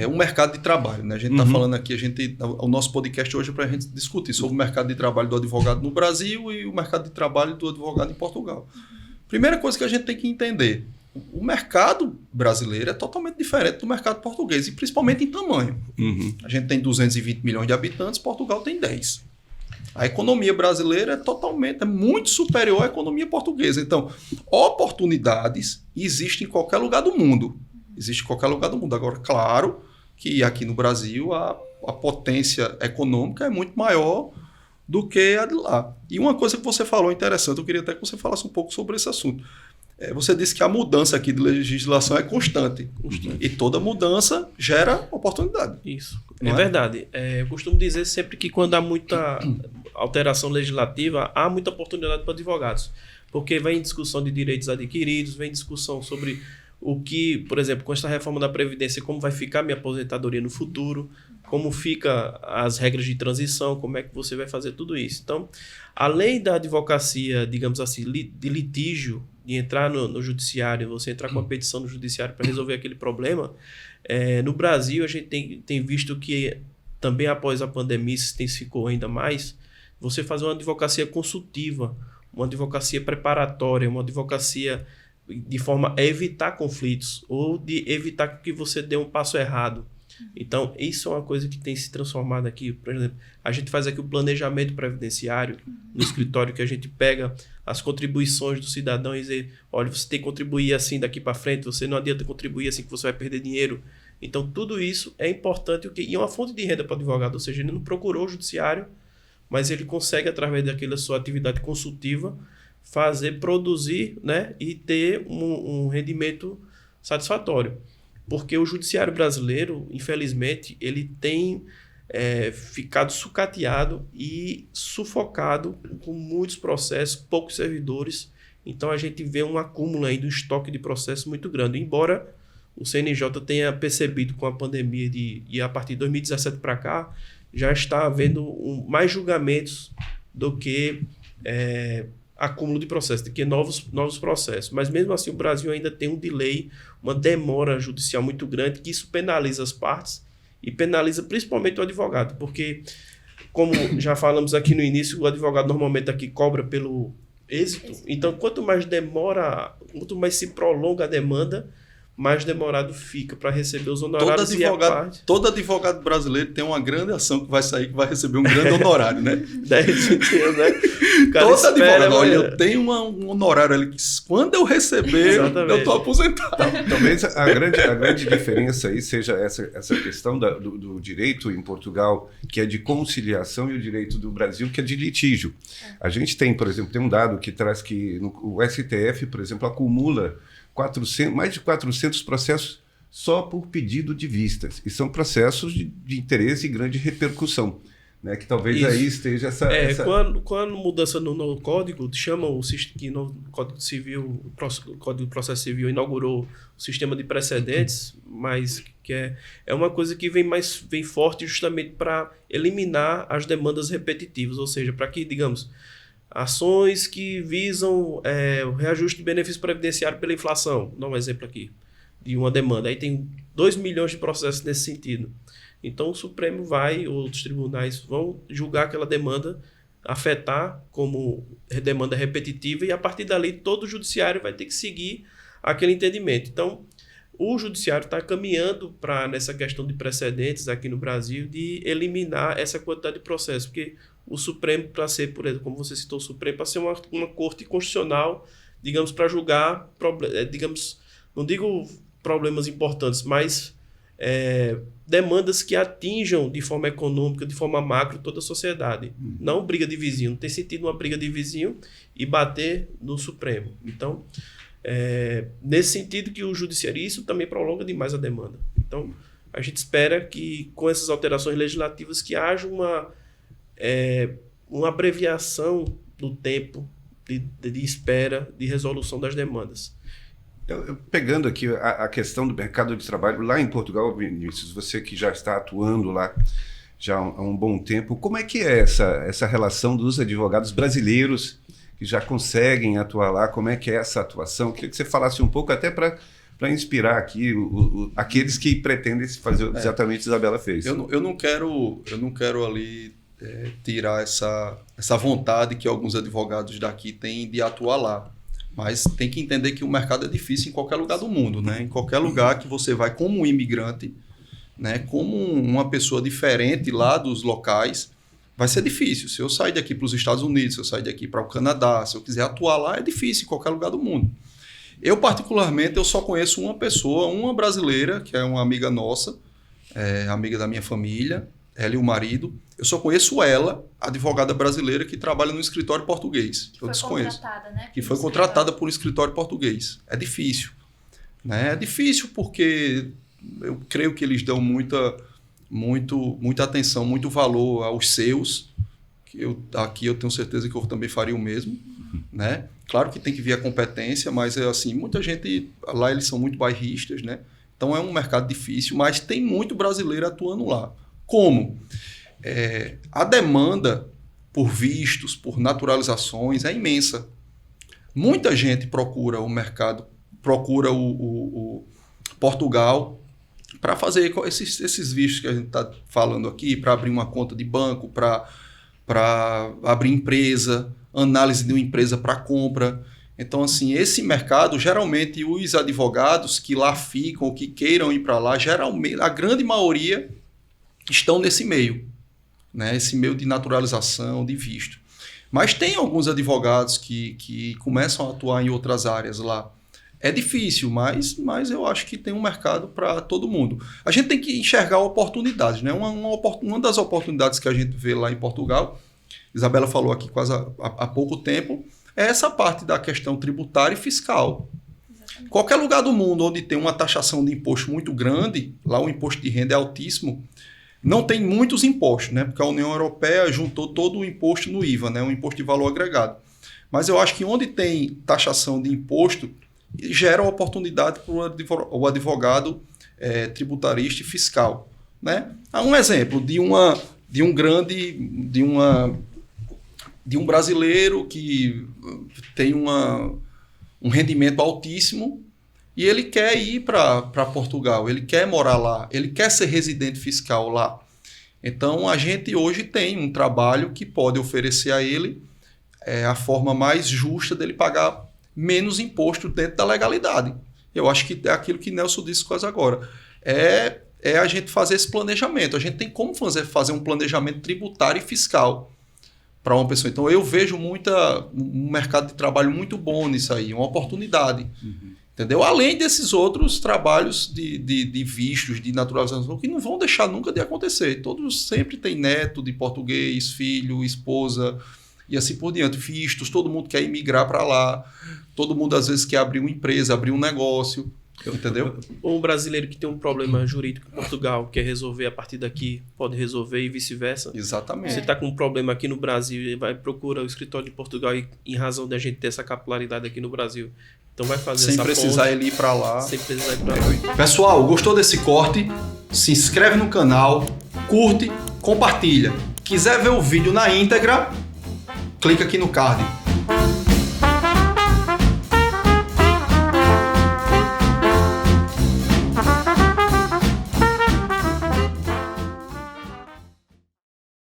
o mercado de trabalho, né? A gente está falando aqui, o nosso podcast hoje é para a gente discutir sobre o mercado de trabalho do advogado no Brasil e o mercado de trabalho do advogado em Portugal. Primeira coisa que a gente tem que entender, o mercado brasileiro é totalmente diferente do mercado português, e principalmente em tamanho. A gente tem 220 milhões de habitantes, Portugal tem 10. A economia brasileira é muito superior à economia portuguesa. Então, oportunidades existem em qualquer lugar do mundo. Existe em qualquer lugar do mundo. Agora, claro que aqui no Brasil a potência econômica é muito maior do que a de lá. E uma coisa que você falou interessante, eu queria até que você falasse um pouco sobre esse assunto. Você disse que a mudança aqui de legislação é constante. E toda mudança gera oportunidade. Isso. É verdade. Eu costumo dizer sempre que quando há muita alteração legislativa, há muita oportunidade para advogados. Porque vem discussão de direitos adquiridos, vem discussão sobre o que, por exemplo, com esta reforma da Previdência, como vai ficar minha aposentadoria no futuro, como fica as regras de transição, como é que você vai fazer tudo isso. Então, além da advocacia, digamos assim, de litígio, de entrar no judiciário, você entrar com uma petição no judiciário para resolver aquele problema, no Brasil a gente tem visto que também após a pandemia isso se intensificou ainda mais, você fazer uma advocacia consultiva, uma advocacia preparatória, uma advocacia de forma a evitar conflitos ou de evitar que você dê um passo errado. Então, isso é uma coisa que tem se transformado aqui. Por exemplo, a gente faz aqui o planejamento previdenciário no escritório, que a gente pega as contribuições do cidadão e dizer, olha, você tem que contribuir assim daqui para frente, você não adianta contribuir assim que você vai perder dinheiro. Então, tudo isso é importante e é uma fonte de renda para o advogado, ou seja, ele não procurou o judiciário, mas ele consegue, através daquela sua atividade consultiva, produzir, né, e ter um rendimento satisfatório. Porque o judiciário brasileiro, infelizmente, ele tem ficado sucateado e sufocado com muitos processos, poucos servidores. Então, a gente vê um acúmulo aí do estoque de processos muito grande. Embora o CNJ tenha percebido com a pandemia e a partir de 2017 para cá, já está havendo mais julgamentos do que acúmulo de processos, do que novos processos. Mas mesmo assim o Brasil ainda tem um delay, uma demora judicial muito grande, que isso penaliza as partes e penaliza principalmente o advogado, porque, como já falamos aqui no início, o advogado normalmente aqui cobra pelo êxito. Então, quanto mais demora, quanto mais se prolonga a demanda, mais demorado fica para receber os honorários. Todo advogado brasileiro tem uma grande ação que vai sair, que vai receber um grande honorário, né? 10 dias, né? Todo advogado, olha, eu tenho um honorário ali que quando eu receber, exatamente, eu estou aposentado. Talvez a grande diferença aí seja essa questão do direito em Portugal, que é de conciliação, e o direito do Brasil, que é de litígio. A gente tem, por exemplo, tem um dado que traz que o STF, por exemplo, acumula mais de 400 processos só por pedido de vistas. E são processos de interesse e grande repercussão. Né? Que talvez isso aí esteja essa... Quando mudança no código, chama que no Código Civil, o Código de Processo Civil inaugurou o sistema de precedentes, mas que é uma coisa que vem forte justamente para eliminar as demandas repetitivas, ou seja, para que, digamos, ações que visam o reajuste de benefício previdenciário pela inflação. Vou dar um exemplo aqui de uma demanda. Aí tem 2 milhões de processos nesse sentido. Então o Supremo outros tribunais vão julgar aquela demanda, afetar como demanda repetitiva, e a partir dali todo o judiciário vai ter que seguir aquele entendimento. Então o judiciário está caminhando para, nessa questão de precedentes aqui no Brasil, de eliminar essa quantidade de processos, porque o Supremo, para ser, por exemplo, como você citou, o Supremo, para ser uma corte constitucional, digamos, para julgar, digamos, não digo problemas importantes, mas demandas que atinjam de forma econômica, de forma macro, toda a sociedade. Não briga de vizinho. Não tem sentido uma briga de vizinho e bater no Supremo. Então, nesse sentido que o judiciário, isso também prolonga demais a demanda. Então, a gente espera que, com essas alterações legislativas, que haja uma abreviação do tempo de espera de resolução das demandas. Pegando aqui a questão do mercado de trabalho, lá em Portugal, Vinícius, você que já está atuando lá já há um bom tempo, como é que é essa relação dos advogados brasileiros que já conseguem atuar lá? Como é que é essa atuação? Queria que você falasse um pouco, até para para inspirar aqui aqueles que pretendem fazer exatamente o que a Isabela fez. Eu não quero ali tirar essa vontade que alguns advogados daqui têm de atuar lá. Mas tem que entender que o mercado é difícil em qualquer lugar do mundo, né? Em qualquer lugar que você vai como um imigrante, né? Como uma pessoa diferente lá dos locais, vai ser difícil. Se eu sair daqui para os Estados Unidos, se eu sair daqui para o Canadá, se eu quiser atuar lá, é difícil em qualquer lugar do mundo. Eu, particularmente, eu só conheço uma pessoa, uma brasileira, que é uma amiga nossa, amiga da minha família, ela e o marido. Eu só conheço ela, advogada brasileira, que trabalha no escritório português. Eu desconheço. Né, que foi contratada por um escritório português. É difícil. Né? É difícil porque eu creio que eles dão muita atenção, muito valor aos seus. Aqui eu tenho certeza que eu também faria o mesmo. Né? Claro que tem que vir a competência, mas assim, muita gente lá, eles são muito bairristas, né? Então é um mercado difícil, mas tem muito brasileiro atuando lá. Como? A demanda por vistos, por naturalizações é imensa. Muita gente procura o mercado, procura o Portugal para fazer esses vistos que a gente está falando aqui, para abrir uma conta de banco, para abrir empresa, análise de uma empresa para compra. Então, assim, esse mercado, geralmente, os advogados que lá ficam ou que queiram ir para lá, geralmente, a grande maioria estão nesse meio, né? Esse meio de naturalização, de visto. Mas tem alguns advogados que começam a atuar em outras áreas lá. É difícil, mas eu acho que tem um mercado para todo mundo. A gente tem que enxergar oportunidades, né? Uma das oportunidades que a gente vê lá em Portugal, Isabela falou aqui quase há pouco tempo, é essa parte da questão tributária e fiscal. Exatamente. Qualquer lugar do mundo onde tem uma taxação de imposto muito grande, lá o imposto de renda é altíssimo, não tem muitos impostos, né? Porque a União Europeia juntou todo o imposto no IVA, né? Um imposto de valor agregado. Mas eu acho que onde tem taxação de imposto, gera oportunidade para o advogado tributarista e fiscal. Né? Um exemplo de um brasileiro que tem um rendimento altíssimo e ele quer ir para Portugal, ele quer morar lá, ele quer ser residente fiscal lá. Então, a gente hoje tem um trabalho que pode oferecer a ele a forma mais justa dele pagar menos imposto dentro da legalidade. Eu acho que é aquilo que Nelson disse quase agora. É a gente fazer esse planejamento. A gente tem como fazer um planejamento tributário e fiscal para uma pessoa. Então, eu vejo um mercado de trabalho muito bom nisso aí, uma oportunidade. Uhum. Entendeu? Além desses outros trabalhos de vistos, de naturalização, que não vão deixar nunca de acontecer. Todos sempre têm neto de português, filho, esposa, e assim por diante. Vistos, todo mundo quer imigrar para lá, todo mundo às vezes quer abrir uma empresa, abrir um negócio. Entendeu? Ou um brasileiro que tem um problema jurídico em Portugal, quer resolver a partir daqui, pode resolver e vice-versa. Exatamente. Você está com um problema aqui no Brasil e vai procurar o escritório de Portugal e, em razão da gente ter essa capilaridade aqui no Brasil, então vai fazer sem precisar ele ir para lá. Sem precisar ir para lá. Pessoal, gostou desse corte? Se inscreve no canal, curte, compartilha. Quiser ver o vídeo na íntegra, clica aqui no card.